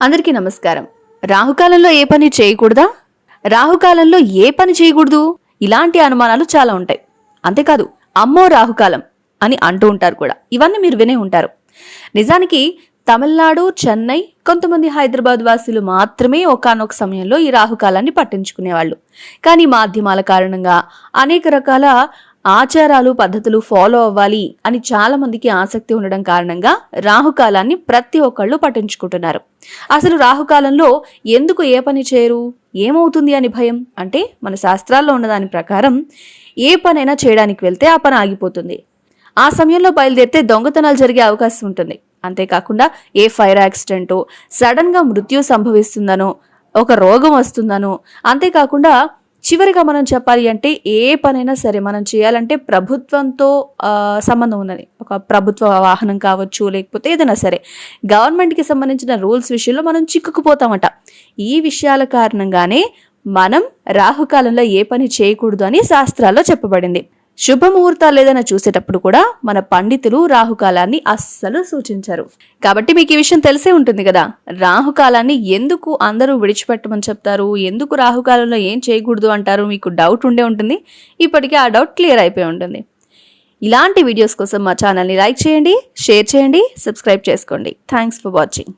అందరికీ నమస్కారం. రాహుకాలంలో ఏ పని చేయకూడదా? రాహుకాలంలో ఏ పని చేయకూడదు? ఇలాంటి అనుమానాలు చాలా ఉంటాయి. అంతేకాదు అమ్మో రాహుకాలం అని అంటూ ఉంటారు కూడా. ఇవన్నీ మీరు వినే ఉంటారు. నిజానికి తమిళనాడు, చెన్నై, కొంతమంది హైదరాబాద్ వాసులు మాత్రమే ఒకానొక సమయంలో ఈ రాహుకాలాన్ని పట్టించుకునేవాళ్ళు. కానీ మాధ్యమాల కారణంగా అనేక రకాల ఆచారాలు, పద్ధతులు ఫాలో అవ్వాలి అని చాలా మందికి ఆసక్తి ఉండడం కారణంగా రాహుకాలాన్ని ప్రతి ఒక్కళ్ళు పట్టించుకుంటున్నారు. అసలు రాహుకాలంలో ఎందుకు ఏ పని చేయరు, ఏమవుతుంది అని భయం? అంటే మన శాస్త్రాల్లో ఉన్నదాని ప్రకారం ఏ పనైనా చేయడానికి వెళ్తే ఆ పని ఆగిపోతుంది. ఆ సమయంలో బయలుదేరితే దొంగతనాలు జరిగే అవకాశం ఉంటుంది. అంతేకాకుండా ఏ ఫైర్ యాక్సిడెంటో, సడన్ గా మృత్యు సంభవిస్తుందనో, ఒక రోగం వస్తుందనో, అంతేకాకుండా చివరిగా మనం చెప్పాలి అంటే ఏ పనైనా సరే మనం చేయాలంటే ప్రభుత్వంతో సంబంధం ఉన్నది. ఒక ప్రభుత్వ వాహనం కావచ్చు, లేకపోతే ఏదైనా సరే గవర్నమెంట్కి సంబంధించిన రూల్స్ విషయంలో మనం చిక్కుకుపోతామట. ఈ విషయాల కారణంగానే మనం రాహుకాలంలో ఏ పని చేయకూడదు అని శాస్త్రాల్లో చెప్పబడింది. శుభముహూర్తాలు ఏదైనా చూసేటప్పుడు కూడా మన పండితులు రాహుకాలాన్ని అస్సలు సూచించారు. కాబట్టి మీకు ఈ విషయం తెలిసే ఉంటుంది కదా, రాహుకాలాన్ని ఎందుకు అందరూ విడిచిపెట్టమని చెప్తారు, ఎందుకు రాహుకాలంలో ఏం చేయకూడదు అంటారు, మీకు డౌట్ ఉండే ఉంటుంది. ఇప్పటికే ఆ డౌట్ క్లియర్ అయిపోయి ఉంటుంది. ఇలాంటి వీడియోస్ కోసం మా ఛానల్ని లైక్ చేయండి, షేర్ చేయండి, సబ్స్క్రైబ్ చేసుకోండి. Thanks for watching.